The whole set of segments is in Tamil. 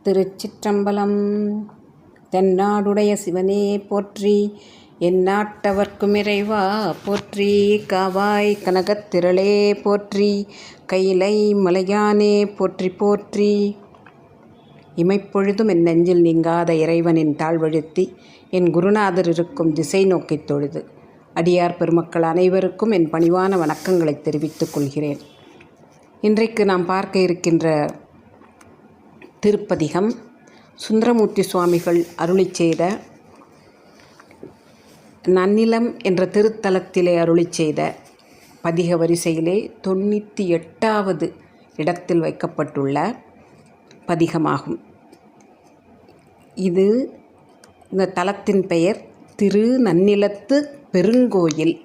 திருச்சிற்றம்பலம். தென்னாடுடைய சிவனே போற்றி, எந்நாட்டவர்க்கும் இறைவா போற்றி. காவாய் கனகத்திரளே போற்றி, கையிலை மலையானே போற்றி போற்றி. இமைப்பொழுதும் என் நெஞ்சில் நீங்காத இறைவனின் தாழ்வழுத்தி, என் குருநாதர் இருக்கும் திசை நோக்கித் தொழுது அடியார் பெருமக்கள் அனைவருக்கும் என் பணிவான வணக்கங்களை தெரிவித்துக் கொள்கிறேன். இன்றைக்கு நாம் பார்க்க இருக்கின்ற திருப்பதிகம் சுந்தரமூர்த்தி சுவாமிகள் அருளிச் செய்த நன்னிலம் என்ற திருத்தலத்திலே அருளிச் செய்த பதிக வரிசையிலே 98வது இடத்தில் வைக்கப்பட்டுள்ள பதிகமாகும். இது இந்த தலத்தின் பெயர் திரு நன்னிலத்து பெருங்கோயில்.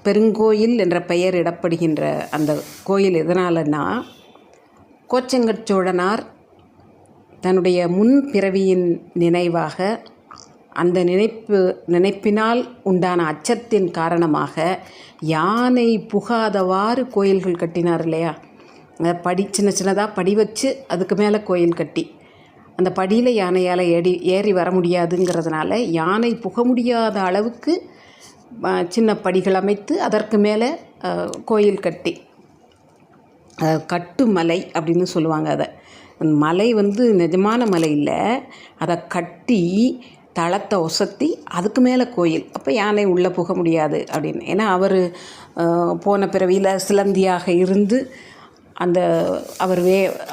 பெருங்கோயில் என்ற பெயர் இடப்படுகின்ற அந்த கோயில் எதனாலன்னா, கோச்செங்கட் சோழனார் தன்னுடைய முன் பிறவியின் நினைவாக அந்த நினைப்பினால் உண்டான அச்சத்தின் காரணமாக யானை புகாதவாறு கோயில்கள் கட்டினார் இல்லையா. சின்ன சின்னதாக படி வச்சு அதுக்கு மேலே கோயில் கட்டி, அந்த படியில் யானையால் ஏறி வர முடியாதுங்கிறதுனால யானை புக முடியாத அளவுக்கு சின்ன படிகள் அமைத்து அதற்கு மேலே கோயில் கட்டி, கட்டுமலை அப்படின்னு சொல்லுவாங்க. அதை மலை நிஜமான மலை இல்லை, அதை கட்டி தளத்தை ஒசத்தி அதுக்கு மேலே கோயில். அப்போ யானை உள்ளே புக முடியாது அப்படின்னு. ஏன்னா அவர் போன பிறவியில் சிலந்தியாக இருந்து அவர்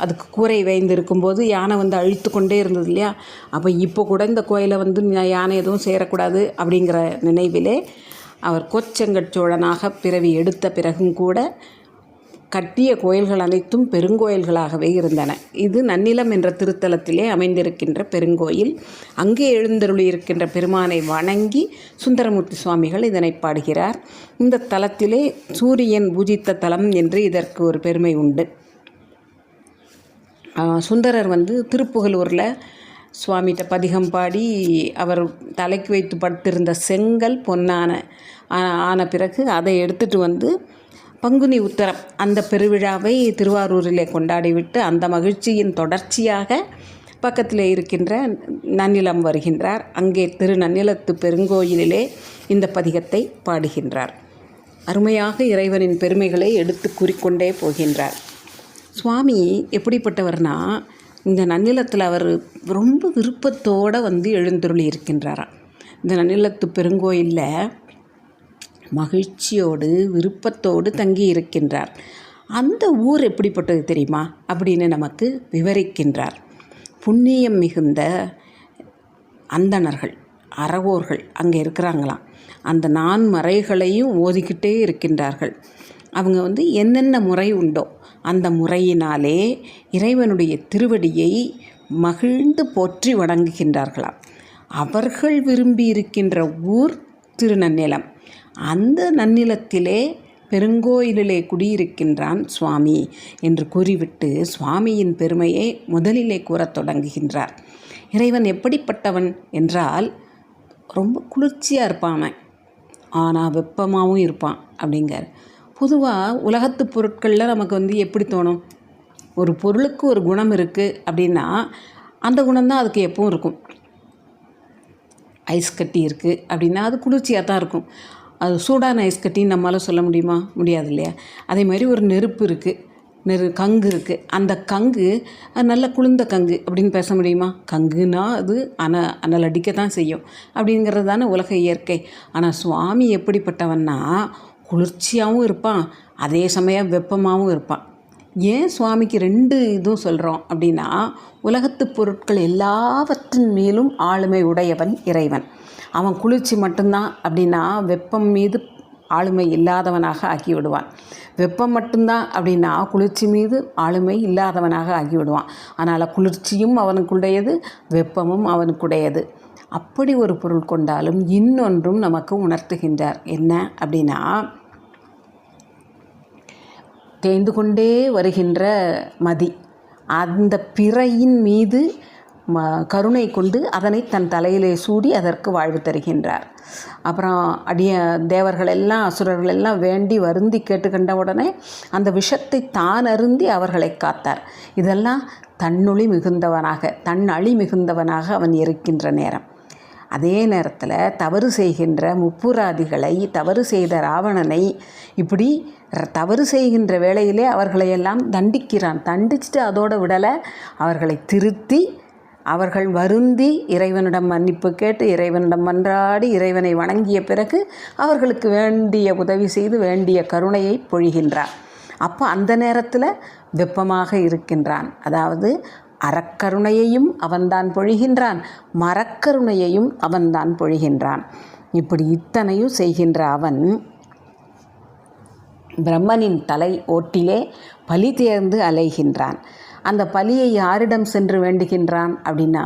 அதுக்கு கூரை வேய்ந்து இருக்கும்போது யானை அழித்து கொண்டே இருந்தது இல்லையா. அப்போ இப்போ கூட இந்த கோயிலை யானை எதுவும் சேரக்கூடாது அப்படிங்கிற நினைவிலே அவர் கோச்செங்கட் சோழனாக பிறவி எடுத்த பிறகும் கூட கட்டிய கோயில்கள் அனைத்தும் பெருங்கோயில்களாகவே இருந்தன. இது நன்னிலம் என்ற திருத்தலத்திலே அமைந்திருக்கின்ற பெருங்கோயில். அங்கே எழுந்தருளி இருக்கின்ற பெருமானை வணங்கி சுந்தரமூர்த்தி சுவாமிகள் இதனை பாடுகிறார். இந்த தலத்திலே சூரியன் பூஜித்த தலம் என்று இதற்கு ஒரு பெருமை உண்டு. சுந்தரர் திருப்புகலூரில் சுவாமிகிட்ட பதிகம் பாடி அவர் தலைக்கு வைத்து படுத்திருந்த செங்கல் பொன்னான ஆன பிறகு அதை எடுத்துகிட்டு பங்குனி உத்தரம் அந்த பெருவிழாவை திருவாரூரிலே கொண்டாடிவிட்டு அந்த மகிழ்ச்சியின் தொடர்ச்சியாக பக்கத்தில் இருக்கின்ற நன்னிலம் வருகின்றார். அங்கே திரு நன்னிலத்து பெருங்கோயிலிலே இந்த பதிகத்தை பாடுகின்றார். அருமையாக இறைவனின் பெருமைகளை எடுத்து கூறிக்கொண்டே போகின்றார். சுவாமி எப்படிப்பட்டவர்னா, இந்த நன்னிலத்தில் அவர் ரொம்ப விருப்பத்தோடு எழுந்தருளி இருக்கின்றாராம். இந்த நன்னிலத்து பெருங்கோயிலில் மகிழ்ச்சியோடு விருப்பத்தோடு தங்கி இருக்கின்றார். அந்த ஊர் எப்படிப்பட்டது தெரியுமா அப்படின்னு நமக்கு விவரிக்கின்றார். புண்ணியம் மிகுந்த அந்தணர்கள், அறவோர்கள் அங்கே இருக்கிறாங்களாம். அந்த 4 மறைகளையும் ஓதிக்கிட்டே இருக்கின்றார்கள். அவங்க என்னென்ன முறை உண்டோ அந்த முறையினாலே இறைவனுடைய திருவடியை மகிழ்ந்து போற்றி வணங்குகின்றார்களாம். அவர்கள் விரும்பி இருக்கின்ற ஊர் திருநன்னிலம். அந்த நன்னிலத்திலே பெருங்கோயிலிலே குடியிருக்கின்றான் சுவாமி என்று கூறிவிட்டு சுவாமியின் பெருமையை முதலிலே கூறத் தொடங்குகின்றார். இறைவன் எப்படிப்பட்டவன் என்றால், ரொம்ப குளிர்ச்சியாக இருப்பான், ஆனால் வெப்பமாகவும் இருப்பான் அப்படிங்கிற. பொதுவாக உலகத்து பொருட்களில் நமக்கு எப்படி தோணும், ஒரு பொருளுக்கு ஒரு குணம் இருக்குது அப்படின்னா அந்த குணம்தான் அதுக்கு எப்பவும் இருக்கும். ஐஸ் கட்டி இருக்குது அப்படின்னா அது குளிர்ச்சியாக தான் இருக்கும். அது சூடான ஐஸ் கட்டின்னு நம்மளால் சொல்ல முடியுமா? முடியாது இல்லையா. அதே மாதிரி ஒரு நெருப்பு இருக்குது, கங்கு இருக்குது. அந்த கங்கு நல்ல குளிர்ந்த கங்கு அப்படின்னு பேச முடியுமா? கங்குனா அது அனல் அடிக்க தான் செய்யும் அப்படிங்கிறது தானே உலக இயற்கை. ஆனால் சுவாமி எப்படிப்பட்டவன்னா, குளிர்ச்சியாகவும் இருப்பான், அதே சமயம் வெப்பமாகவும் இருப்பான். ஏன் சுவாமிக்கு 2 இதுவும் சொல்கிறோம் அப்படின்னா, உலகத்து பொருட்கள் எல்லாவற்றின் மேலும் ஆளுமை உடையவன் இறைவன். அவன் குளிர்ச்சி மட்டும்தான் அப்படின்னா வெப்பம் மீது ஆளுமை இல்லாதவனாக ஆக்கிவிடுவான். வெப்பம் மட்டும்தான் அப்படின்னா குளிர்ச்சி மீது ஆளுமை இல்லாதவனாக ஆகிவிடுவான். அதனால் குளிர்ச்சியும் அவனுக்குடையது, வெப்பமும் அவனுக்குடையது. அப்படி ஒரு பொருள் கொண்டாலும் இன்னொன்றும் நமக்கு உணர்த்துகின்றார். என்ன அப்படின்னா, தேய்ந்து கொண்டே வருகின்ற மதி, அந்த பிறையின் மீது கருணை கொண்டு அதனை தன் தலையிலே சூடி அதற்கு வாழ்வு தருகின்றார். அப்புறம் தேவர்கள் எல்லாம் அசுரர்கள் எல்லாம் வேண்டி வருந்தி கேட்டுக்கண்ட உடனே அந்த விஷத்தை தான் அருந்தி அவர்களை காத்தார். இதெல்லாம் தன்னொளி மிகுந்தவனாக தன்னழி மிகுந்தவனாக அவன் இருக்கின்ற நேரம். அதே நேரத்தில் தவறு செய்கின்ற முப்புராதிகளை, தவறு செய்த ராவணனை இப்படி தவறு செய்கின்ற வேளையிலே அவர்களையெல்லாம் தண்டிக்கிறான். தண்டிச்சுட்டு அதோடு விடலை, அவர்களை திருத்தி அவர்கள் வருந்தி இறைவனிடம் மன்னிப்பு கேட்டு இறைவனிடம் மன்றாடி இறைவனை வணங்கிய பிறகு அவர்களுக்கு வேண்டிய உதவி செய்து வேண்டிய கருணையை பொழிகின்றான். அப்போ அந்த நேரத்தில் வெப்பமாக இருக்கின்றான். அதாவது அறக்கருணையையும் அவன்தான் பொழிகின்றான், மரக்கருணையையும் அவன்தான் பொழிகின்றான். இப்படி இத்தனையும் செய்கின்ற அவன் பிரம்மனின் தலை ஓட்டிலே பலி தேர்ந்து அலைகின்றான். அந்த பலியை யாரிடம் சென்று வேண்டுகின்றான் அப்படின்னா,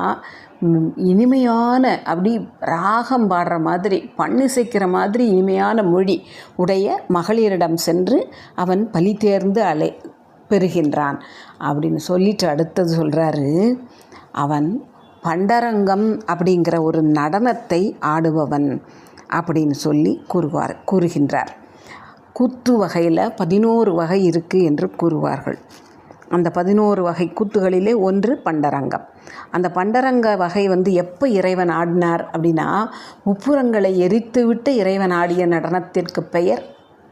இனிமையான அப்படி ராகம் பாடுற மாதிரி பண்ணிசைக்கிற மாதிரி இனிமையான மொழி உடைய மகளிரிடம் சென்று அவன் பலி தேர்ந்து பெறுகின்றான் அப்படின்னு சொல்லிட்டு அடுத்தது சொல்கிறாரு, அவன் பண்டரங்கம் அப்படிங்கிற ஒரு நடனத்தை ஆடுபவன் அப்படின்னு சொல்லி கூறுகின்றார். கூத்து வகையில் 11 வகை இருக்குது என்று கூறுவார்கள். அந்த 11 வகை கூத்துகளிலே ஒன்று பண்டரங்கம். அந்த பண்டரங்க வகை எப்போ இறைவன் ஆடினார் அப்படின்னா, முப்புரங்களை எரித்துவிட்டு இறைவன் ஆடிய நடனத்திற்கு பெயர்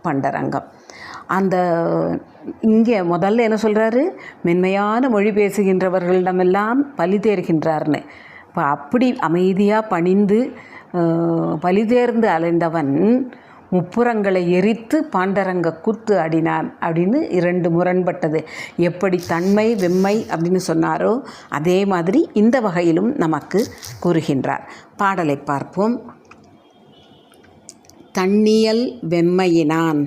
பண்டரங்கம். அந்த இங்கே முதல்ல என்ன சொல்கிறாரு, மென்மையான மொழி பேசுகின்றவர்களிடமெல்லாம் பலி தேர்கின்றார்னு. இப்போ அப்படி அமைதியாக பணிந்து பலி தேர்ந்து அலைந்தவன் முப்புரங்களை எரித்து பாண்டரங்க கூத்து ஆடினான் அப்படின்னு 2 முரண்பட்டது. எப்படி தன்மை வெம்மை அப்படின்னு சொன்னாரோ அதே மாதிரி இந்த வகையிலும் நமக்கு கூறுகின்றார். பாடலை பார்ப்போம். தண்ணியல் வெம்மையினான்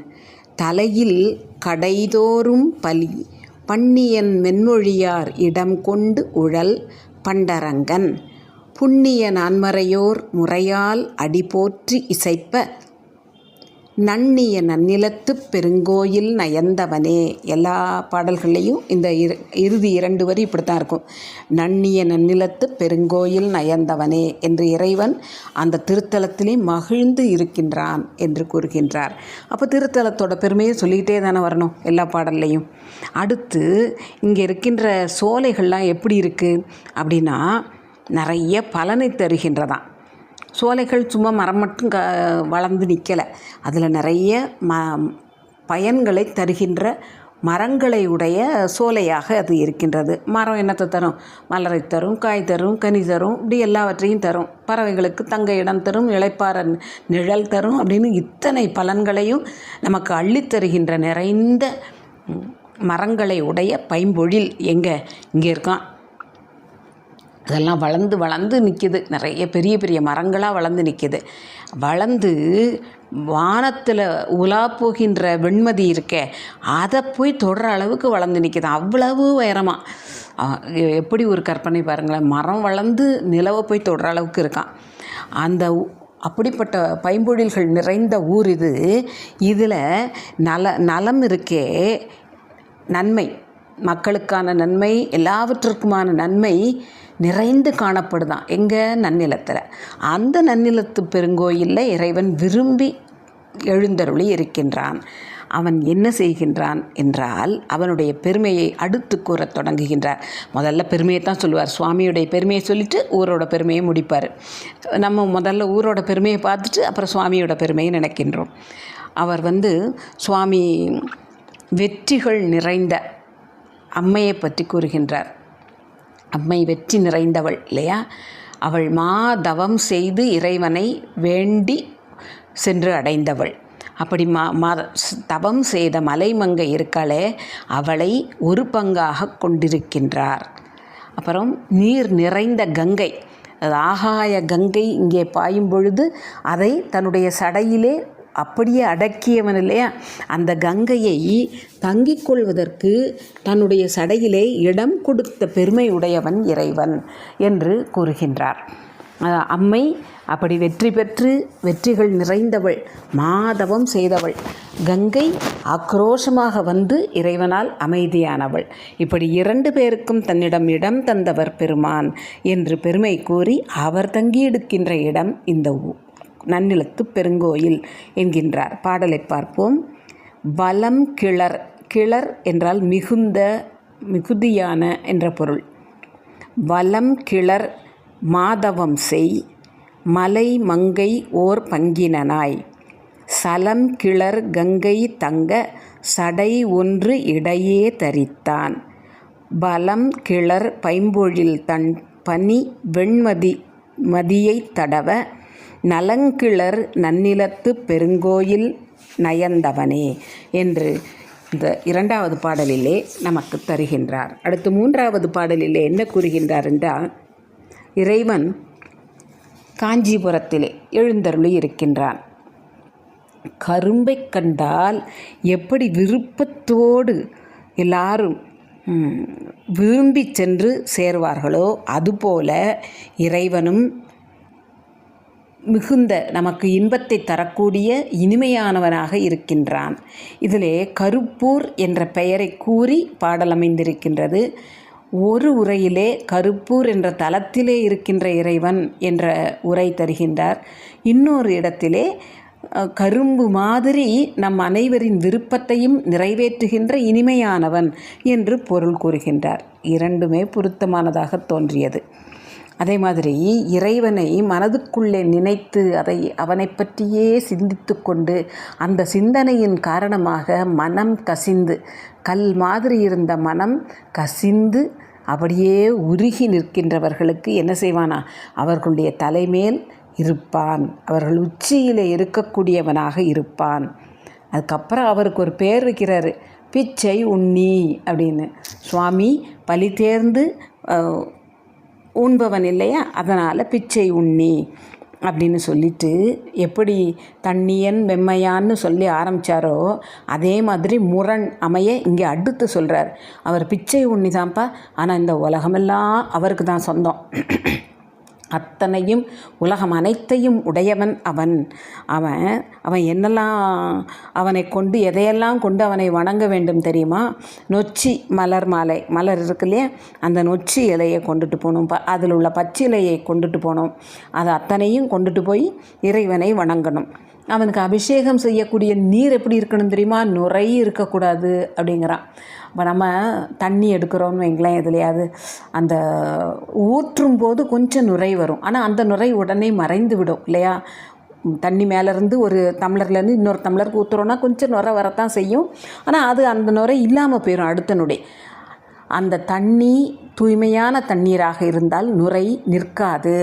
தலையில் கடைதோறும் பலி பண்ணியன் மென்மொழியார் இடம் கொண்டு உழல் பண்டரங்கன் புண்ணிய நான்மறையோர் முறையால் அடி போற்றி இசைப்ப நன்னிய நன்னிலத்து பெருங்கோயில் நயந்தவனே. எல்லா பாடல்கள்லேயும் இந்த இறுதி 2 வரி இப்படித்தான் இருக்கும். நன்னிய நன்னிலத்து பெருங்கோயில் நயந்தவனே என்று இறைவன் அந்த திருத்தலத்திலே மகிழ்ந்து இருக்கின்றான் என்று கூறுகின்றார். அப்போ திருத்தலத்தோட பெருமையை சொல்லிக்கிட்டே தானே வரணும் எல்லா பாடல்லையும். அடுத்து இங்கே இருக்கின்ற சோலைகள்லாம் எப்படி இருக்குது அப்படின்னா, நிறைய பலனை தருகின்றதான். சோலைகள் சும்மா மரம் மட்டும் வளர்ந்து நிற்கலை, அதில் நிறைய பயன்களை தருகின்ற மரங்களை உடைய சோலையாக அது இருக்கின்றது. மரம் என்னத்தை தரும்? மலரை தரும், காய் தரும், கனி தரும், இப்படி எல்லாவற்றையும் தரும். பறவைகளுக்கு தங்க இடம் தரும், இளைப்பாற நிழல் தரும் அப்படின்னு இத்தனை பலன்களையும் நமக்கு அள்ளித்தருகின்ற நிறைந்த மரங்களை உடைய பைம்பொழில் இங்கே இருக்கான். அதெல்லாம் வளர்ந்து நிற்கிது. நிறைய பெரிய பெரிய மரங்களாக வளர்ந்து நிற்கிது. வளர்ந்து வானத்தில் உலா போகின்ற வெண்மதி இருக்கே, அதை போய் தொடுற அளவுக்கு வளர்ந்து நிற்கிது. அவ்வளவு உயரமாக. எப்படி ஒரு கற்பனை பாருங்களேன், மரம் வளர்ந்து நிலவை போய் தொடுற அளவுக்கு இருக்கான். அப்படிப்பட்ட பைம்பொழில்கள் நிறைந்த ஊர் இது. இதில் நலம் இருக்கே, நன்மை, மக்களுக்கான நன்மை, எல்லாவற்றுக்குமான நன்மை நிறைந்து காணப்படுதான். எங்கே? நன்னிலத்தில். அந்த நன்னிலத்து பெருங்கோயிலில் இறைவன் விரும்பி எழுந்தருளி இருக்கின்றான். அவன் என்ன செய்கின்றான் என்றால், அவனுடைய பெருமையை அடுத்து கூறத் தொடங்குகின்றார். முதல்ல பெருமையை தான் சொல்லுவார். சுவாமியுடைய பெருமையை சொல்லிவிட்டு ஊரோட பெருமையை முடிப்பார். நம்ம முதல்ல ஊரோட பெருமையை பார்த்துட்டு அப்புறம் சுவாமியோட பெருமையை நினைக்கின்றோம். அவர் சுவாமி வெற்றிகள் நிறைந்த அம்மையை பற்றி கூறுகின்றார். அம்மை வெற்றி நிறைந்தவள் இல்லையா? அவள் தவம் செய்து இறைவனை வேண்டி சென்று அடைந்தவள். அப்படி தவம் செய்த மலைமங்கை இருக்காளே, அவளை ஒரு பங்காக கொண்டிருக்கின்றார். அப்புறம் நீர் நிறைந்த கங்கை, அது ஆகாய கங்கை இங்கே பாயும் பொழுது அதை தன்னுடைய சடையிலே அப்படியே அடக்கியவன் இல்லையா? அந்த கங்கையை தங்கிக் கொள்வதற்கு தன்னுடைய சடையிலே இடம் கொடுத்த பெருமை உடையவன் இறைவன் என்று கூறுகின்றார். அம்மை அப்படி வெற்றி பெற்று வெற்றிகள் நிறைந்தவள், மாதவம் செய்தவள். கங்கை ஆக்ரோஷமாக வந்து இறைவனால் அமைதியானவள். இப்படி 2 பேருக்கும் தன்னிடம் இடம் தந்தவர் பெருமான் என்று பெருமை கூறி அவர் தங்கியிருக்கின்ற இடம் இந்த நன்னிலத்து பெருங்கோயில் என்கின்றார். பாடலை பார்ப்போம். வலம் கிளர். கிளர் என்றால் மிகுந்த, மிகுதியான என்ற பொருள். வலம் கிளர் மாதவம் செய் மலை மங்கை ஓர் பங்கினனாய் சலம் கிளர் கங்கை தங்க சடை ஒன்று இடையே தரித்தான் பலம் கிளர் பைம்பொழில் தன் பனி மதியை தடவ நலங்கிளர் நன்னிலத்து பெருங்கோயில் நயந்தவனே என்று இந்த 2வது பாடலிலே நமக்கு தருகின்றார். அடுத்து 3வது பாடலிலே என்ன கூறுகின்றார் என்றால், இறைவன் காஞ்சிபுரத்திலே எழுந்தருளி இருக்கின்றான். கரும்பை கண்டால் எப்படி விருப்பத்தோடு எல்லாரும் விரும்பி சென்று சேர்வார்களோ அதுபோல இறைவனும் மிகுந்த நமக்கு இன்பத்தை தரக்கூடிய இனிமையானவனாக இருக்கின்றான். இதிலே கருப்பூர் என்ற பெயரை கூறி பாடல் அமைந்திருக்கின்றது. ஒரு உரையிலே கருப்பூர் என்ற தலத்திலே இருக்கின்ற இறைவன் என்ற உரை தருகின்றார். இன்னொரு இடத்திலே கரும்பு மாதிரி நம் அனைவரின் விருப்பத்தையும் நிறைவேற்றுகின்ற இனிமையானவன் என்று பொருள் கூறுகின்றார். 2மே பொருத்தமானதாக தோன்றியது. அதே மாதிரி இறைவனை மனதுக்குள்ளே நினைத்து அவனை பற்றியே சிந்தித்து கொண்டு அந்த சிந்தனையின் காரணமாக மனம் கசிந்து, கல் மாதிரி இருந்த மனம் கசிந்து அப்படியே உருகி நிற்கின்றவர்களுக்கு என்ன செய்வானா, அவர்களுடைய தலைமேல் இருப்பான், அவர்கள் உச்சியில் இருக்கக்கூடியவனாக இருப்பான். அதுக்கப்புறம் அவருக்கு ஒரு பேர் வைக்கிறாரு, பிச்சை உண்ணி அப்படின்னு. சுவாமி பலி தேர்ந்து உண்பவன் இல்லையா, அதனால் பிச்சை உண்ணி அப்படின்னு சொல்லிட்டு எப்படி தண்ணியன் வெம்மையான்னு சொல்லி ஆரம்பித்தாரோ அதே மாதிரி முரண் அமைய இங்கே அடுத்து சொல்கிறார். அவர் பிச்சை உண்ணி தான்ப்பா, ஆனால் இந்த உலகமெல்லாம் அவருக்கு தான் சொந்தம். அத்தனையும் உலகம் அனைத்தையும் உடையவன் அவன். அவன் என்னெல்லாம் அவனை கொண்டு எதையெல்லாம் கொண்டு அவனை வணங்க வேண்டும் தெரியுமா? நொச்சி மலர் மாலை, மலர் இருக்கு இல்லையா, அந்த நொச்சி இலையை கொண்டுட்டு போகணும், அதில் உள்ள பச்சிலையை கொண்டுட்டு போகணும். அது அத்தனையும் கொண்டுட்டு போய் இறைவனை வணங்கணும். அவனுக்கு அபிஷேகம் செய்யக்கூடிய நீர் எப்படி இருக்கணும் தெரியுமா? நுரை இருக்கக்கூடாது அப்படிங்கிறான். இப்போ நம்ம தண்ணி எடுக்கிறோன்னு வைங்களேன், எதுலையாவது அந்த ஊற்றும் போது கொஞ்சம் நுரை வரும், ஆனால் அந்த நுரை உடனே மறைந்து விடும் இல்லையா? தண்ணி மேலேருந்து ஒரு டம்ளர்லேருந்து இன்னொரு டம்ளருக்கு ஊற்றுறோன்னா கொஞ்சம் நுரை வரத்தான் செய்யும், ஆனால் அது அந்த நுரை இல்லாமல் போயிடும் அடுத்த நொடி. அந்த தண்ணி தூய்மையான தண்ணீராக இருந்தால் நுரை நிற்காது.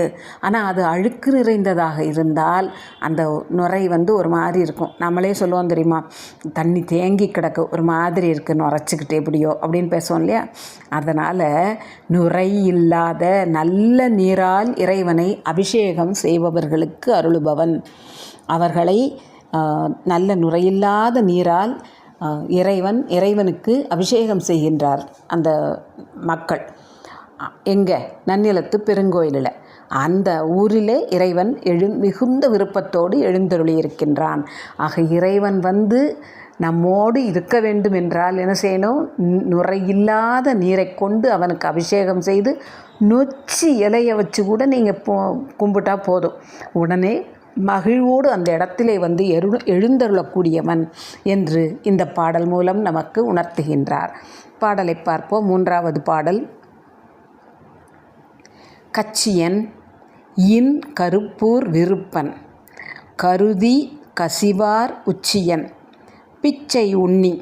ஆனால் அது அழுக்கு நிறைந்ததாக இருந்தால் அந்த நுரை ஒரு மாதிரி இருக்கும். நம்மளே சொல்லுவோம் தெரியுமா, தண்ணி தேங்கி கிடக்கு, ஒரு மாதிரி இருக்குது, நுரைச்சிக்கிட்டு எப்படியோ அப்படின்னு பேசுவோம் இல்லையா? அதனால் நுரை இல்லாத நல்ல நீரால் இறைவனை அபிஷேகம் செய்பவர்களுக்கு அருளுபவன். அவர்களை நல்ல நுரையில்லாத நீரால் இறைவனுக்கு அபிஷேகம் செய்கின்றார் அந்த மக்கள். எங்கே? நன்னிலத்து பெருங்கோயிலில். அந்த ஊரிலே இறைவன் மிகுந்த விருப்பத்தோடு எழுந்தருளி இருக்கின்றான். ஆக இறைவன் நம்மோடு இருக்க வேண்டும் என்றால் என்ன செய்யணும்? நுரையில்லாத நீரை கொண்டு அவனுக்கு அபிஷேகம் செய்து நொச்சி இலையை வச்சு கூட நீங்கள் கும்பிட்டா போதும், உடனே மகிழ்வோடு அந்த இடத்திலே எழுந்தருளக்கூடியவன் என்று இந்த பாடல் மூலம் நமக்கு உணர்த்துகின்றார். பாடலை பார்ப்போம். 3வது பாடல். கச்சியன் இன் கருப்பூர் விருப்பன் கருதி கசிவார் உச்சியன் பிச்சை உண்ணி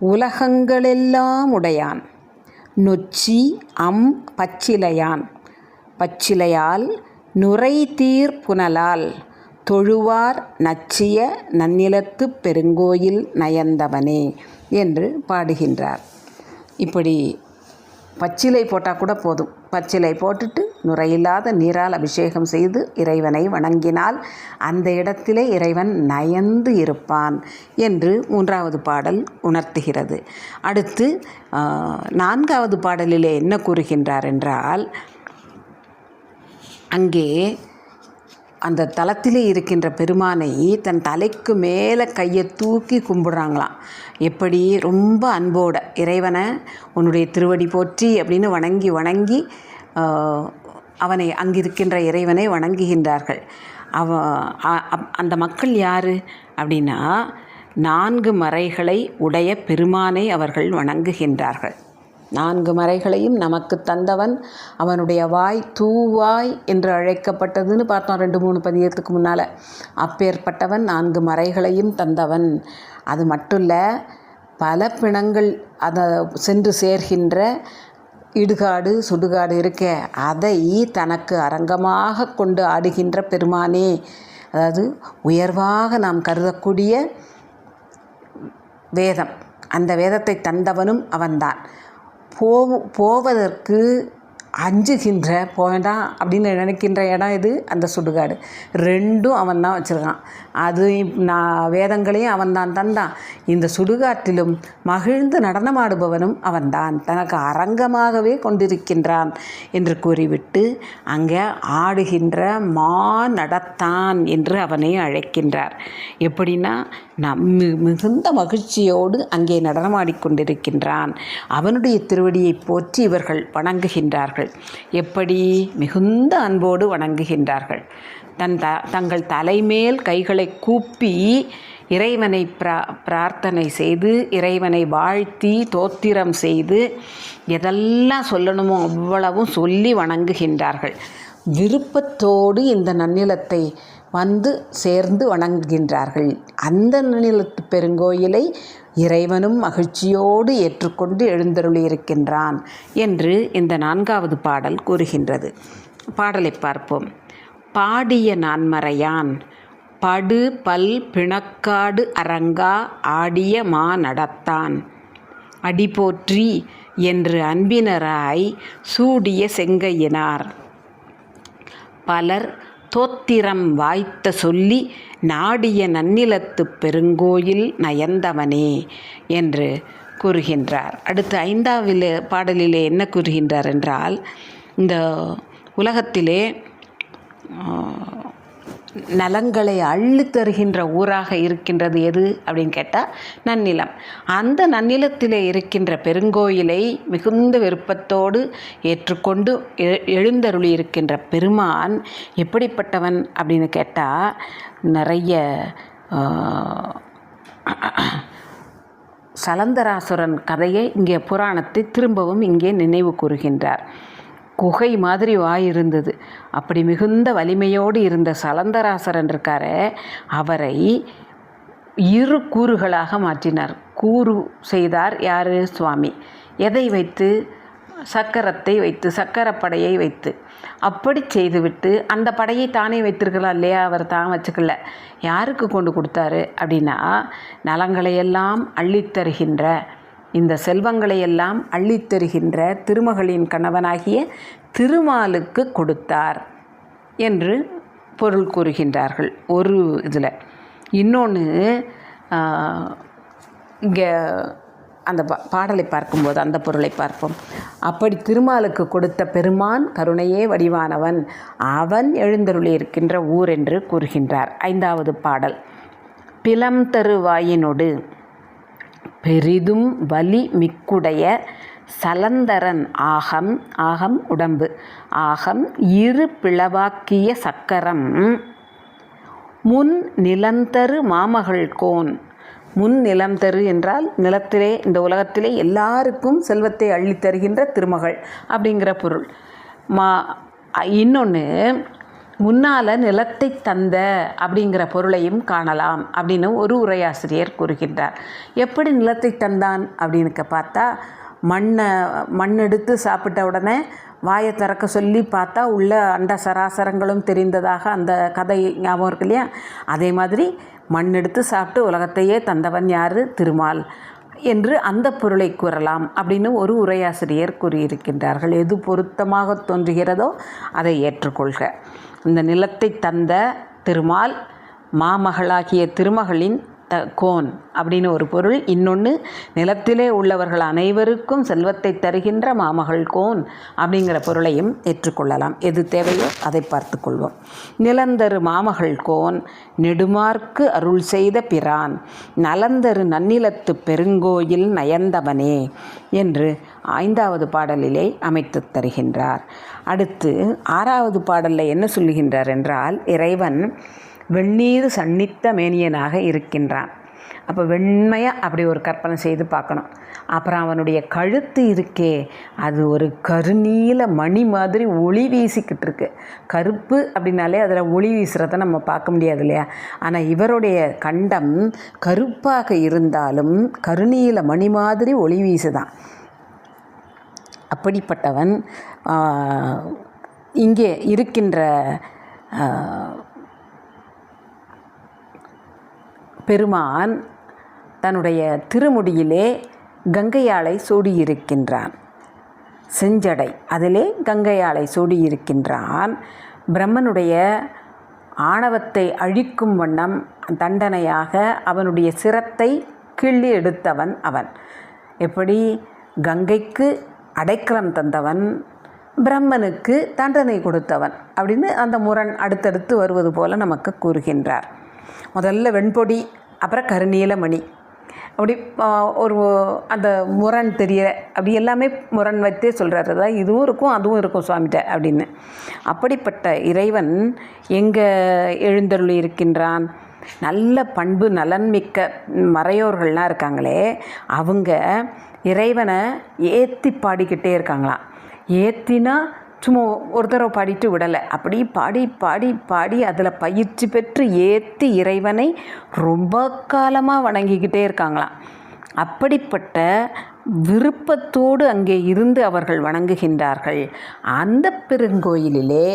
உலகங்களெல்லாம் உடையான் நொச்சி பச்சிலையான் பச்சிலையால் நுரைதீர் புனலால் தொழுவார் நச்சிய நன்னிலத்து பெருங்கோயில் நயந்தவனே என்று பாடுகின்றார். இப்படி பச்சிலை போட்டால் கூட போதும், பச்சிலை போட்டுட்டு நுரையில்லாத நீரால் அபிஷேகம் செய்து இறைவனை வணங்கினால் அந்த இடத்திலே இறைவன் நயந்து இருப்பான் என்று 3வது பாடல் உணர்த்துகிறது. அடுத்து 4வது பாடலிலே என்ன கூறுகின்றார் என்றால், அங்கே அந்த தலத்திலே இருக்கின்ற பெருமானை தன் தலைக்கு மேலே கையை தூக்கி கும்பிடுறாங்களாம். எப்படி? ரொம்ப அன்போட இறைவனை உன்னுடைய திருவடி போற்றி அப்படின்னு வணங்கி வணங்கி அவனை அங்கிருக்கின்ற இறைவனை வணங்குகின்றார்கள். அந்த மக்கள் யார் அப்படின்னா 4 மறைகளை உடைய பெருமானை அவர்கள் வணங்குகின்றார்கள். 4 மறைகளையும் நமக்கு தந்தவன், அவனுடைய வாய் தூவாய் என்று அழைக்கப்பட்டதுன்னு பார்த்தோம் 2-3 பதியத்துக்கு முன்னால். அப்பேற்பட்டவன் 4 மறைகளையும் தந்தவன். அது மட்டும் இல்லை, பல பிணங்கள் அதை சென்று சேர்கின்ற இடுகாடு சுடுகாடு இருக்க அதை தனக்கு அரங்கமாக கொண்டு ஆடுகின்ற பெருமானே, அதாவது உயர்வாக நாம் கருதக்கூடிய வேதம், அந்த வேதத்தை தந்தவனும் அவன்தான். போவதற்கு அஞ்சுகின்ற போவேண்டாம் அப்படின்னு நினைக்கின்ற இடம் இது அந்த சுடுகாடு. 2ம் அவன் தான் வச்சுருக்கான். அது வேதங்களையும் அவன்தான் தந்தான். இந்த சுடுகாட்டிலும் மகிழ்ந்து நடனமாடுபவனும் அவன்தான், தனக்கு அரங்கமாகவே கொண்டிருக்கின்றான் என்று கூறிவிட்டு அங்கே ஆடுகின்ற நடத்தான் என்று அவனை அழைக்கின்றார். எப்படின்னா மிகுந்த மகிழ்ச்சியோடு அங்கே நடனமாடிக்கொண்டிருக்கின்றான். அவனுடைய திருவடியை போற்றி இவர்கள் வணங்குகின்றார்கள். எப்படி? மிகுந்த அன்போடு வணங்குகின்றார்கள். தங்கள் தலைமேல் கைகளை கூப்பி இறைவனை பிரார்த்தனை செய்து, இறைவனை வாழ்த்தி தோத்திரம் செய்து, எதெல்லாம் சொல்லணுமோ அவ்வளவும் சொல்லி வணங்குகின்றார்கள். விருப்பத்தோடு இந்த நன்னிலத்தை வந்து சேர்ந்து வணங்குகின்றார்கள். அந்த நன்னிலத்து பெருங்கோயிலை இறைவனும் மகிழ்ச்சியோடு ஏற்றுக்கொண்டு எழுந்தருளியிருக்கின்றான் என்று இந்த 4வது பாடல் கூறுகின்றது. பாடலை பார்ப்போம். பாடிய நான்மறையான் படு பல் பிணக்காடு அரங்கா ஆடிய நடத்தான் அடிபோற்றி என்று அன்பினராய் சூடிய செங்கையினார் பலர் தோத்திரம் வாய்த்த சொல்லி நாடிய நன்னிலத்து பெருங்கோயில் நயந்தவனே என்று கூறுகின்றார். அடுத்து 5வது பாடலிலே என்ன கூறுகின்றார் என்றால், இந்த உலகத்திலே நலங்களை அள்ளி தருகின்ற ஊராக இருக்கின்றது எது அப்படின்னு கேட்டால் நன்னிலம். அந்த நன்னிலத்திலே இருக்கின்ற பெருங்கோயிலை மிகுந்த விருப்பத்தோடு ஏற்றுக்கொண்டு எழுந்தருளி இருக்கின்ற பெருமான் எப்படிப்பட்டவன் அப்படின்னு கேட்டால், நிறைய சலந்தராசுரன் கதையை இங்கே புராணத்தை திரும்பவும் இங்கே நினைவு கூறுகின்றார். குகை மாதிரி வாய் இருந்தது. அப்படி மிகுந்த வலிமையோடு இருந்த சலந்தராசரன் இருக்கார, அவரை 2 கூறுகளாக மாற்றினார். கூறு செய்தார் யார்? சுவாமி. எதை வைத்து? சக்கரத்தை வைத்து, சக்கரப்படையை வைத்து. அப்படி செய்துவிட்டு அந்த படையை தானே வைத்திருக்கலாம் இல்லையா, அவர் தான் வச்சுக்கல. யாருக்கு கொண்டு கொடுத்தாரு அப்படின்னா, நலங்களையெல்லாம் அள்ளித்தருகின்ற, இந்த செல்வங்களையெல்லாம் அள்ளித்தருகின்ற திருமகளின் கணவனாகிய திருமாலுக்கு கொடுத்தார் என்று பொருள் கூறுகின்றார்கள் ஒரு இதில். இன்னொன்று இங்கே அந்த பாடலை பார்க்கும்போது அந்த பொருளை பார்ப்போம். அப்படி திருமாலுக்கு கொடுத்த பெருமான் கருணையே வடிவானவன், அவன் எழுந்தருளி இருக்கின்ற ஊர் என்று கூறுகின்றார். 5வது பாடல். பிலம் தருவாயினொடு பெரிதும் வலி மிக்குடைய சலந்தரன் ஆகம், ஆகம் உடம்பு, ஆகம் 2 பிளவாக்கிய சக்கரம் முன் நிலந்தரு மாமகள் கோன். முன் நிலம் தரு என்றால் நிலத்திலே, இந்த உலகத்திலே எல்லாருக்கும் செல்வத்தை அள்ளித்தருகின்ற திருமகள் அப்படிங்கிற பொருள். இன்னொன்று முன்னால் நிலத்தை தந்த அப்படிங்கிற பொருளையும் காணலாம் அப்படின்னு ஒரு உரையாசிரியர் கூறுகின்றார். எப்படி நிலத்தை தந்தான் அப்படின்னு பார்த்தா, மண்ணெடுத்து சாப்பிட்ட உடனே வாயை திறக்க சொல்லி பார்த்தா உள்ள அண்ட சராசரங்களும் தெரிந்ததாக அந்த கதை ஞாபகம் இருக்கு இல்லையா. அதே மாதிரி மண்ணெடுத்து சாப்பிட்டு உலகத்தையே தந்தவன் யார்? திருமால் என்று அந்த பொருளை கூறலாம் அப்படின்னு ஒரு உரையாசிரியர் கூறியிருக்கின்றார்கள். எது பொருத்தமாக தோன்றுகிறதோ அதை ஏற்றுக்கொள்க. இந்த நிலத்தை தந்த திருமால் மாமகளாகிய திருமகளின் கோன் அப்படின்னு ஒரு பொருள். இன்னொன்று, நிலத்திலே உள்ளவர்கள் அனைவருக்கும் செல்வத்தை தருகின்ற மாமகள் கோன் அப்படிங்கிற பொருளையும் ஏற்றுக்கொள்ளலாம். எது தேவையோ அதை பார்த்து கொள்வோம். நிலந்தரு மாமகள் கோன் நெடுமார்க்கு அருள் செய்த பிரான் நலந்தரு நன்னிலத்து பெருங்கோயில் நயந்தவனே என்று 5வது பாடலிலே அமைத்து தருகின்றார். அடுத்து 6வது பாடலில் என்ன சொல்லுகின்றார் என்றால், இறைவன் வெந்நீர் சன்னித்த மேனியனாக இருக்கின்றான். அப்போ வெண்மையாக அப்படி ஒரு கற்பனை செய்து பார்க்கணும். அப்புறம் அவனுடைய கழுத்து இருக்கே, அது ஒரு கருநீல மணி மாதிரி ஒளி வீசிக்கிட்டு இருக்கு. கருப்பு அப்படின்னாலே அதில் ஒளி வீசுகிறத நம்ம பார்க்க முடியாது இல்லையா? ஆனால் இவருடைய கண்டம் கருப்பாக இருந்தாலும் கருநீல மணி மாதிரி ஒளி வீசுதான். அப்படிப்பட்டவன் இங்கே இருக்கின்ற பெருமான் தன்னுடைய திருமுடியிலே கங்கையாளை சூடியிருக்கின்றான். செஞ்சடை அதிலே கங்கையாளை சூடியிருக்கின்றான். பிரம்மனுடைய ஆணவத்தை அழிக்கும் வண்ணம் தண்டனையாக அவனுடைய சிரத்தை கிள்ளி எடுத்தவன் அவன். எப்படி? கங்கைக்கு அடைக்கலம் தந்தவன், பிரம்மனுக்கு தண்டனை கொடுத்தவன் அப்படின்னு அந்த முரண் அடுத்தடுத்து வருவது போல நமக்கு கூறுகின்றார். முதல்ல வெண்பொடி, அப்புறம் கருநீலமணி, அப்படி ஒரு அந்த முரண் தெரிய அப்படி எல்லாமே முரண் வைத்தே சொல்கிறார். அதான் இதுவும் இருக்கும் அதுவும் இருக்கும் சுவாமிகிட்ட அப்படின்னு. அப்படிப்பட்ட இறைவன் எங்கே எழுந்தருளி இருக்கின்றான்? நல்ல பண்பு நலன்மிக்க மறையோர்கள்லாம் இருக்காங்களே, அவங்க இறைவனை ஏற்றி பாடிக்கிட்டே இருக்காங்களாம். ஏற்றினா சும்மா ஒரு தடவை பாடிட்டு விடலை, அப்படி பாடி பாடி பாடி அதில் பயிற்சி பெற்று ஏற்றி இறைவனை ரொம்ப காலமாக வணங்கிக்கிட்டே இருக்காங்களாம். அப்படிப்பட்ட விருப்பத்தோடு அங்கே இருந்து அவர்கள் வணங்குகின்றார்கள். அந்த பெருங்கோயிலிலே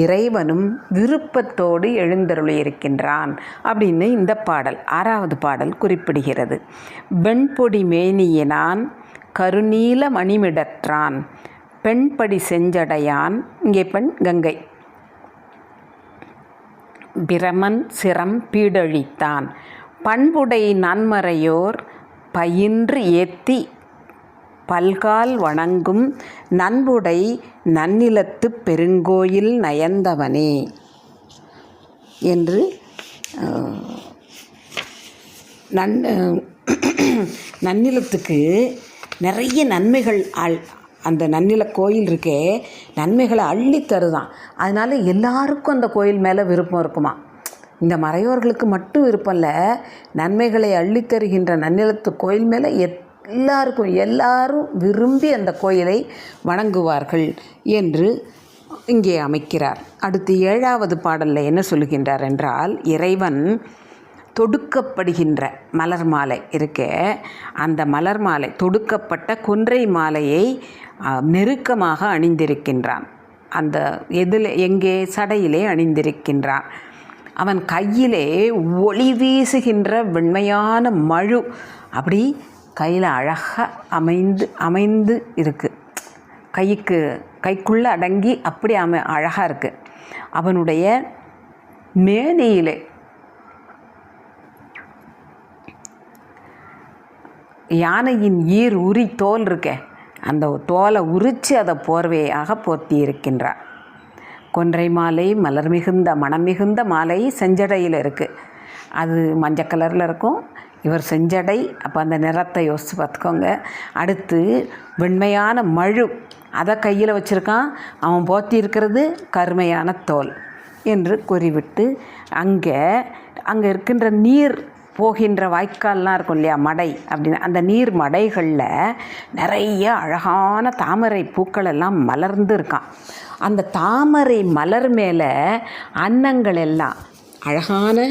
இறைவனும் விருப்பத்தோடு எழுந்தருளியிருக்கின்றான் அப்படின்னு இந்த பாடல் 6வது பாடல் குறிப்பிடுகிறது. வெண்பொடி மேனியினான் கருநீல மணிமிடற்றான் பெண்படி செஞ்சடையான், இங்கே பெண் கங்கை, பிரமன் சிரம் பீடழித்தான் பண்புடை நன்மறையோர் பயின்று ஏத்தி பல்கால் வணங்கும் நண்புடை நன்னிலத்து பெருங்கோயில் நயந்தவனே என்று நன்னிலத்துக்கு நிறைய நன்மைகள் அந்த நன்னில கோயில் இருக்கே நன்மைகளை அள்ளி தருதான். அதனால் எல்லாருக்கும் அந்த கோயில் மேலே விருப்பம் இருக்குமா? இந்த மறையோர்களுக்கு மட்டும் விருப்பம் இல்லை, நன்மைகளை அள்ளித்தருகின்ற நன்னிலத்து கோயில் மேலே எல்லாரும் விரும்பி அந்த கோயிலை வணங்குவார்கள் என்று இங்கே அமைக்கிறார். அடுத்து 7வது பாடலில் என்ன சொல்லுகின்றார் என்றால், இறைவன் தொடுக்கப்படுகின்ற மலர் மாலை இருக்கே, அந்த மலர் மாலை தொடுக்கப்பட்ட கொன்றை மாலையை நெருக்கமாக அணிந்திருக்கின்றான். அந்த எங்கே சடையிலே அணிந்திருக்கின்றான். அவன் கையிலே ஒளி வீசுகின்ற வெண்மையான மழு அப்படி கையில் அழகாக அமைந்து இருக்குது. கைக்குள்ளே அடங்கி அப்படி அழகாக இருக்குது. அவனுடைய மேனியிலே யானையின் உரி தோல் இருக்கே, அந்த தோலை உரித்து அதை போர்வையாக போர்த்தி இருக்கின்றார். கொன்றை மாலை மலர் மிகுந்த மனம் மிகுந்த மாலை செஞ்சடையில் இருக்குது. அது மஞ்சள் கலரில் இருக்கும். இவர் செஞ்சடை, அப்போ அந்த நிறத்தை யோசித்து பார்த்துக்கோங்க. அடுத்து வெண்மையான மழு அதை கையில் வச்சுருக்கான். அவன் போர்த்தி இருக்கிறது கருமையான தோல் என்று கூறிவிட்டு அங்கே இருக்கின்ற நீர் போகின்ற வாய்க்கால்லாம் இருக்கும் இல்லையா, மடை அப்படின்னு, அந்த நீர் மடைகளில் நிறைய அழகான தாமரை பூக்கள் எல்லாம் மலர்ந்து இருக்கான். அந்த தாமரை மலர் மேலே அன்னங்கள் எல்லாம் அழகான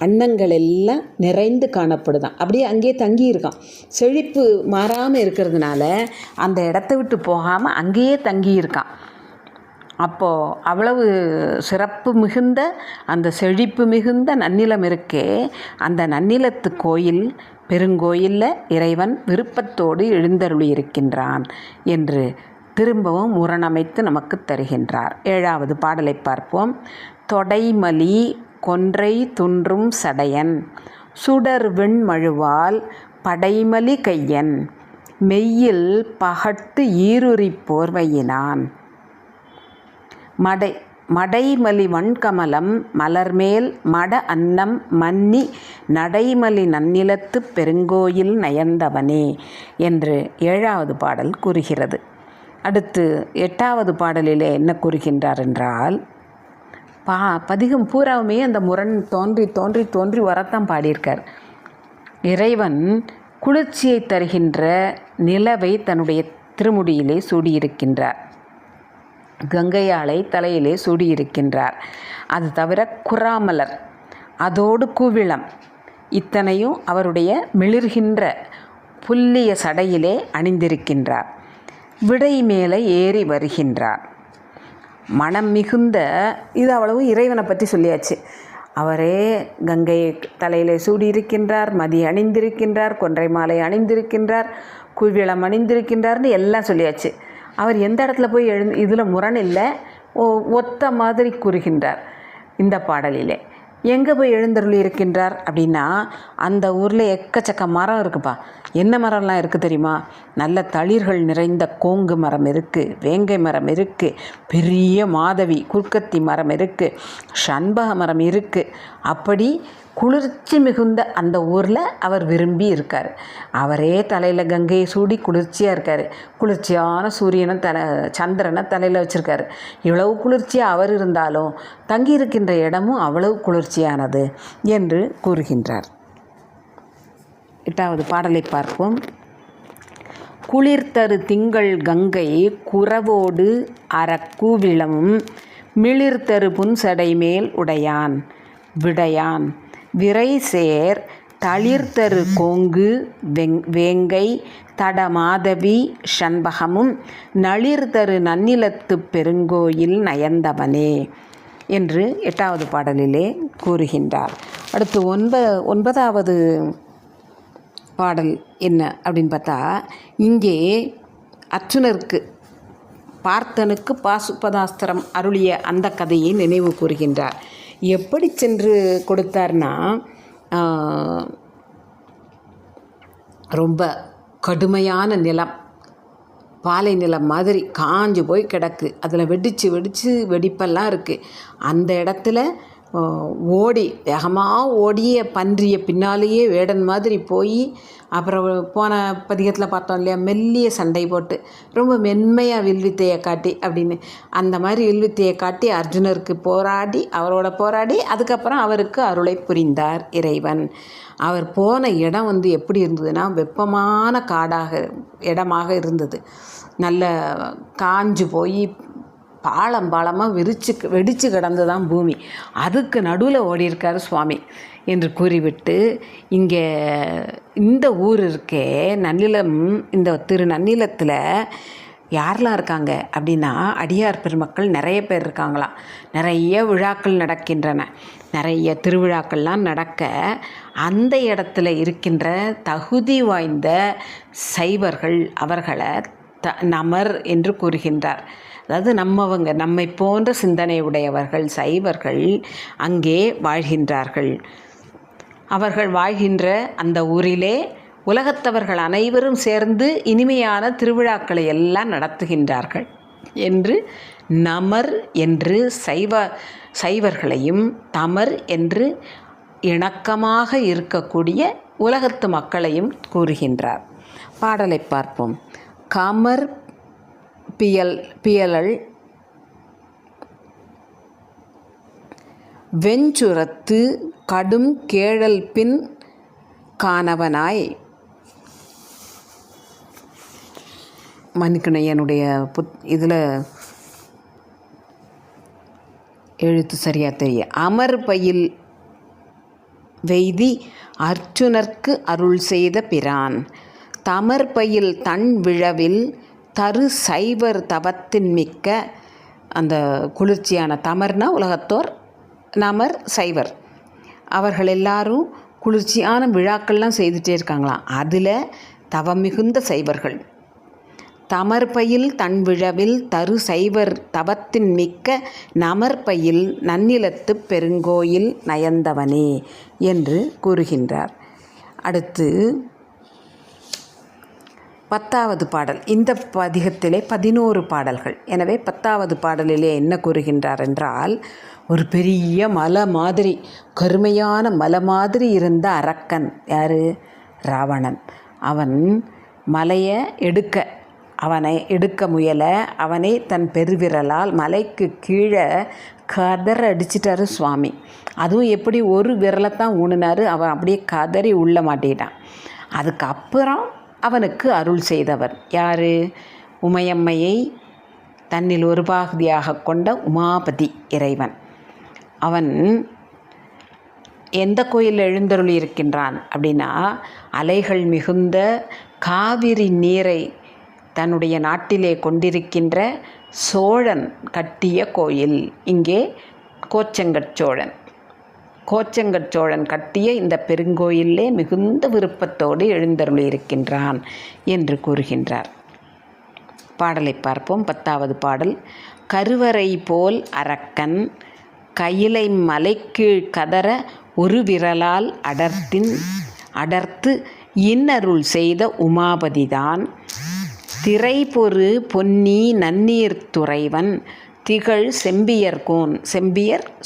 அன்னங்கள் எல்லாம் நிறைந்து காணப்படுதான். அப்படியே அங்கேயே தங்கியிருக்கான். செழிப்பு மாறாமல் இருக்கிறதுனால அந்த இடத்த விட்டு போகாமல் அங்கேயே தங்கியிருக்கான். அப்போது அவ்வளவு சிறப்பு மிகுந்த அந்த செழிப்பு மிகுந்த நன்னிலம் இருக்கே, அந்த நன்னிலத்து கோயில் பெருங்கோயிலில் இறைவன் விருப்பத்தோடு எழுந்தருளி இருக்கின்றான் என்று திரும்பவும் முரணமைத்து நமக்கு தருகின்றார். 7வது பாடலை பார்ப்போம். தொடைமலி கொன்றை துன்றும் சடையன் சுடர் வெண்மழுவால் படைமலி கையன் மெய்யில் பகட்டு ஈருறி போர்வையினான் மடைமலி வண்கமலம் மலர்மேல் மட அன்னம் மன்னி நடைமலி நன்னிலத்து பெருங்கோயில் நயந்தவனே என்று 7வது பாடல் கூறுகிறது. அடுத்து 8வது பாடலிலே என்ன கூறுகின்றார் என்றால், பதிகம் பூராவுமே அந்த முரண் தோன்றி தோன்றி தோன்றி வரத்தான் பாடியிருக்கார். இறைவன் குளிர்ச்சியை தருகின்ற நிலவை தன்னுடைய திருமுடியிலே சூடியிருக்கின்றார். கங்கையாளை தலையிலே சூடியிருக்கின்றார். அது தவிர குறாமலர், அதோடு கூவிளம், இத்தனையும் அவருடைய மிளிர்கின்ற புல்லிய சடையிலே அணிந்திருக்கின்றார். விடை மேலே ஏறி வருகின்றார். மனம் மிகுந்த, இது அவ்வளவு இறைவனை பற்றி சொல்லியாச்சு. அவரே கங்கை தலையிலே சூடியிருக்கின்றார், மதி அணிந்திருக்கின்றார், கொன்றை மாலை அணிந்திருக்கின்றார், குவிளம் அணிந்திருக்கின்றார்னு எல்லாம் சொல்லியாச்சு. அவர் எந்த இடத்துல போய் இதில் முரண் இல்லை, ஒத்த மாதிரி கூறுகின்றார். இந்த பாடலிலே எங்கே போய் எழுந்தருளி இருக்கின்றார் அப்படின்னா, அந்த ஊரில் எக்கச்சக்க மரம் இருக்குப்பா. என்ன மரம்லாம் இருக்குது தெரியுமா? நல்ல தளிர்கள் நிறைந்த கோங்கு மரம் இருக்குது, வேங்கை மரம் இருக்குது, பெரிய மாதவி குறுக்கத்தி மரம் இருக்குது, சண்பக மரம் இருக்குது. அப்படி குளிர்ச்சி மிகுந்த அந்த ஊரில் அவர் விரும்பி இருக்கார். அவரே தலையில் கங்கையை சூடி குளிர்ச்சியாக இருக்கார். குளிர்ச்சியான சூரியனை சந்திரனை தலையில் வச்சுருக்காரு. இவ்வளவு குளிர்ச்சியாக அவர் இருந்தாலும் தங்கியிருக்கின்ற இடமும் அவ்வளவு குளிர்ச்சியானது என்று கூறுகின்றார். 8வது பாடலை பார்ப்போம். குளிர்தரு திங்கள் கங்கை குரவோடு அறக்கூவிளமும் மிளிர்தரு புன்சடை மேல் உடையான் விடையான் விரைசேர் தளிர்தரு கோங்கு வேங்கை தடமாதவி சண்பகமும் நளிர்தரு நன்னிலத்து பெருங்கோயில் நயந்தவனே என்று 8வது பாடலிலே கூறுகின்றார். அடுத்து 9வது பாடல் என்ன அப்படின்னு பார்த்தா, இங்கே அர்ச்சுனருக்கு பார்த்தனுக்கு பாசுபதாஸ்திரம் அருளிய அந்த கதையை நினைவு கூறுகின்றார். எப்படி சென்று கொடுத்தார்னா, ரொம்ப கடுமையான நிலம், பாலை நிலம் மாதிரி காஞ்சு போய் கிடக்கு. அதில் வெடித்து வெடிப்பெல்லாம் இருக்குது. அந்த இடத்துல வேகமாக ஓடிய பன்றிய பின்னாலேயே வேடன் மாதிரி போய், அப்புறம் போன பதிகத்தில் பார்த்தோம் இல்லையா, மெல்லிய சண்டை போட்டு ரொம்ப மென்மையாக வில்வித்தையை காட்டி அப்படின்னு, அந்த மாதிரி வில்வித்தையை காட்டி அர்ஜுனருக்கு அவரோட போராடி அதுக்கப்புறம் அவருக்கு அருளை புரிந்தார் இறைவன். அவர் போன இடம் எப்படி இருந்ததுன்னா, வெப்பமான இடமாக இருந்தது. நல்ல காஞ்சு போய் பாலமாக வெடித்து கிடந்து தான் பூமி. அதுக்கு நடுவில் ஓடியிருக்கார் சுவாமி என்று கூறிவிட்டு, இங்கே இந்த ஊர் இருக்கே நன்னிலம், இந்த திரு நன்னிலத்தில் யாரெல்லாம் இருக்காங்க அப்படின்னா, அடியார் பெருமக்கள் நிறைய பேர் இருக்காங்களாம். நிறைய விழாக்கள் நடக்கின்றன, நிறைய திருவிழாக்கள்லாம் நடக்க, அந்த இடத்துல இருக்கின்ற தகுதி வாய்ந்த சைவர்கள் அவர்களை நமர் என்று கூறுகின்றார். அதாவது நம்மை போன்ற சிந்தனை உடையவர்கள் சைவர்கள் அங்கே வாழ்கின்றார்கள். அவர்கள் வாழ்கின்ற அந்த ஊரிலே உலகத்தவர்கள் அனைவரும் சேர்ந்து இனிமையான திருவிழாக்களை எல்லாம் நடத்துகின்றார்கள் என்று நமர் என்று சைவர்களையும் தமர் என்று இணக்கமாக இருக்கக்கூடிய உலகத்து மக்களையும் கூறுகின்றார். பாடலை பார்ப்போம். கமர் பியலல் வெஞ்சுரத்து கடும் கேழல் பின் காணவனாய், மன்னிக்கணும் என்னுடைய இதில் எழுத்து சரியாக தெரிய, அமர் பயில் வெய்தி அர்ச்சுனர்க்கு அருள் செய்த பிரான் தமர் பயில் தன் விழவில் தரு சைவர் தவத்தின் மிக்க. அந்த குளிர்ச்சியான தமர்னா உலகத்தோர், நமர் சைவர், அவர்கள் எல்லாரும் குளிர்ச்சியான விழாக்கள்லாம் செய்துகிட்டே இருக்காங்களாம். அதில் தவம் மிகுந்த சைவர்கள் தமர்பயில் தன்விழவில் தரு சைவர் தவத்தின் மிக்க நமர்பயில் நன்னிலத்துப் பெருங்கோயில் நயந்தவனே என்று கூறுகின்றார். அடுத்து 10வது பாடல். இந்த பதிகத்திலே 11 பாடல்கள். எனவே 10வது பாடலிலே என்ன கூறுகின்றார் என்றால், ஒரு பெரிய மலை மாதிரி, கருமையான மலை மாதிரி இருந்த அரக்கன் யார்? ராவணன். அவன் மலையை அவனை எடுக்க முயல, அவனை தன் பெருவிரலால் மலைக்கு கீழே கதற அடிச்சிட்டாரு சுவாமி. அதுவும் எப்படி, ஒரு விரலைத்தான் ஊனினார். அவன் அப்படியே கதறி உள்ள மாட்டிக்கிட்டான். அதுக்கப்புறம் அவனுக்கு அருள் செய்தவர் யார்? உமையம்மையை தன்னில் ஒரு பாகதியாக கொண்ட உமாபதி இறைவன். அவன் எந்த கோயிலில் எழுந்தருளி இருக்கின்றான் அப்படின்னா, அலைகள் மிகுந்த காவிரி நீரை தன்னுடைய நாட்டிலே கொண்டிருக்கின்ற சோழன் கட்டிய கோயில். இங்கே கோச்சங்கட்சோழன் கட்டிய இந்த பெருங்கோயிலே மிகுந்த விருப்பத்தோடு எழுந்தருளி இருக்கின்றான் என்று கூறுகின்றார். பாடலை பார்ப்போம். 10வது பாடல். கருவறை போல் அரக்கன் கயிலை மலைக்கீழ் கதற ஒரு விரலால் அடர்த்து இன்னருள் செய்த உமாபதிதான் திரைபொரு பொன்னி நன்னீர் துறைவன் திகழ் செம்பியர்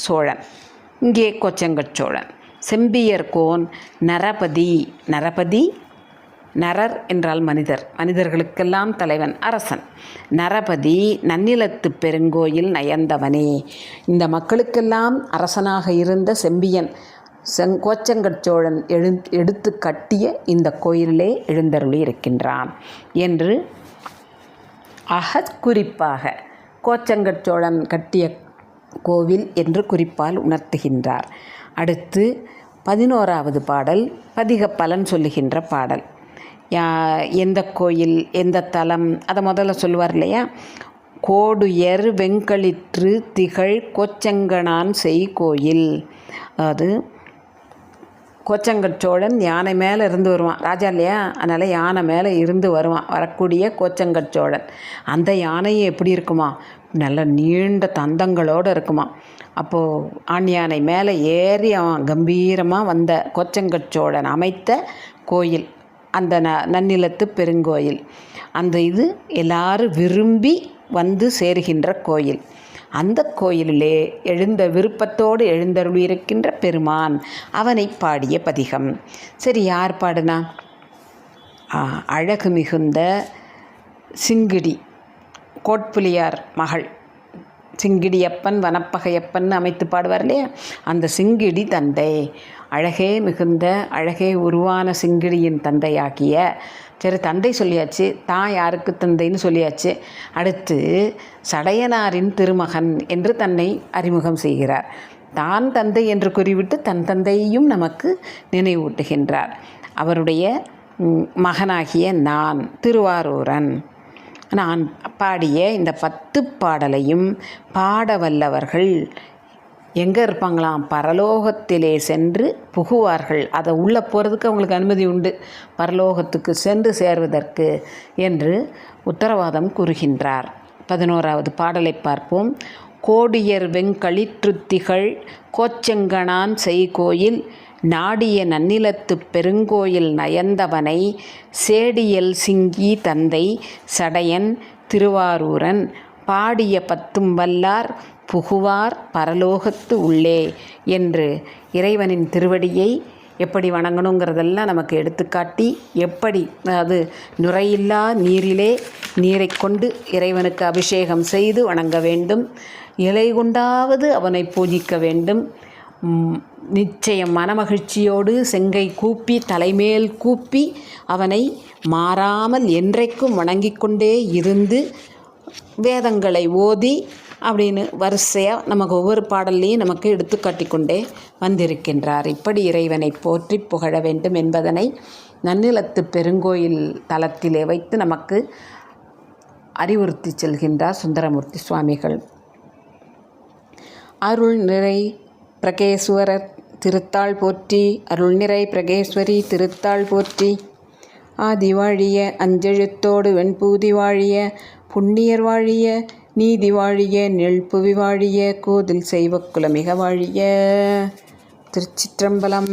சோழன். இங்கே கோச்சங்கட்சோழன். செம்பியர்கோன் நரபதி நரர் என்றால் மனிதர்களுக்கெல்லாம் தலைவன், அரசன். நரபதி நன்னிலத்து பெருங்கோயில் நயந்தவனே. இந்த மக்களுக்கெல்லாம் அரசனாக இருந்த செம்பியன் கோச்சங்கட்சோழன் எடுத்து கட்டிய இந்த கோயிலே எழுந்தருளி இருக்கின்றான் என்று குறிப்பாக கோச்சங்கட்சோழன் கட்டிய கோவில் என்று குறிப்பால் உணர்த்துகின்றார். அடுத்து 11வது பாடல் பதிக பலன் சொல்லுகின்ற பாடல். எந்த கோயில், எந்த தலம், அதை முதல்ல சொல்லுவார் இல்லையா? கோடுயர் வெங்களிற்று திகழ் கோச்சங்கனான் செய் கோயில். அதாவது கோச்சங்கட்சோழன் யானை மேலே இருந்து வருவான், ராஜா இல்லையா, அதனால் யானை மேலே இருந்து வரக்கூடிய கோச்சங்கட்சோழன். அந்த யானையை எப்படி இருக்குமா? நல்ல நீண்ட தந்தங்களோடு இருக்குமா. அப்போது ஆண் யானை மேலே ஏறி அவன் கம்பீரமாக வந்த கோச்சங்கட்சோழன் அமைத்த கோயில் அந்த நன்னிலத்து பெருங்கோயில். அந்த இது எல்லாரும் விரும்பி வந்து சேருகின்ற கோயில். அந்த கோயிலிலே விருப்பத்தோடு எழுந்தருளி இருக்கின்ற பெருமான், அவனை பாடிய பதிகம். சரி, யார் பாடுனா? அழகு மிகுந்த சிங்கிடி கோட்புலியார் மகள் சிங்கிடியப்பன் வனப்பகையப்பன் அமைத்து பாடுவார் இல்லையா? அந்த சிங்கிடி தந்தை, அழகே மிகுந்த அழகே உருவான சிங்கிடியின் தந்தையாகிய, சரி தந்தை சொல்லியாச்சு, தான் யாருக்கு தந்தைன்னு சொல்லியாச்சு. அடுத்து சடையனாரின் திருமகன் என்று தன்னை அறிமுகம் செய்கிறார். தான் தந்தை என்று கூறிவிட்டு தன் தந்தையையும் நமக்கு நினைவூட்டுகின்றார். அவருடைய மகனாகிய நான் திருவாரூரன். நான் பாடிய இந்த 10 பாடலையும் பாட வல்லவர்கள் எங்கே இருப்பாங்களாம்? பரலோகத்திலே சென்று புகுவார்கள். அதை உள்ளே போகிறதுக்கு அவங்களுக்கு அனுமதி உண்டு, பரலோகத்துக்கு சென்று சேர்வதற்கு என்று உத்தரவாதம் கூறுகின்றார். 11வது பாடலை பார்ப்போம். கோடியர் வெங்களிற்றுத்திகள் கோச்செங்கனான் செய்கோயில் நாடிய நன்னிலத்து பெருங்கோயில் நயந்தவனை சேடியல் சிங்கி தந்தை சடையன் திருவாரூரன் பாடிய 10 வல்லார் புகுவார் பரலோகத்து உள்ளே என்று இறைவனின் திருவடியை எப்படி வணங்கணுங்கிறதெல்லாம் நமக்கு எடுத்துக்காட்டி, எப்படி அது நுரையில்லா நீரை கொண்டு இறைவனுக்கு அபிஷேகம் செய்து வணங்க வேண்டும், இலை கொண்டாவது அவனை பூஜிக்க வேண்டும், நிச்சயம் மனமகிழ்ச்சியோடு செங்கை கூப்பி தலைமேல் கூப்பி அவனை மாறாமல் என்றைக்கும் வணங்கிக் கொண்டே இருந்து வேதங்களை ஓதி அப்படின்னு வரிசையாக நமக்கு ஒவ்வொரு பாடல்லையும் நமக்கு எடுத்துக்காட்டி கொண்டே வந்திருக்கின்றார். இப்படி இறைவனை போற்றி புகழ வேண்டும் என்பதனை நன்னிலத்து பெருங்கோயில் தலத்திலே வைத்து நமக்கு அறிவுறுத்தி செல்கின்றார் சுந்தரமூர்த்தி சுவாமிகள். அருள் நிறை பிரகேஸ்வரர் திருத்தாள் போற்றி, அருள்நிறை பிரகேஸ்வரி திருத்தாள் போற்றி, ஆதி வாழிய அஞ்செழுத்தோடு வெண்பூதி வாழிய புண்ணியர் வாழிய நீதி வாழிய நெல்புவி வாழிய கோதில் செய்வ குலமிக வாழிய. திருச்சிற்றம்பலம்.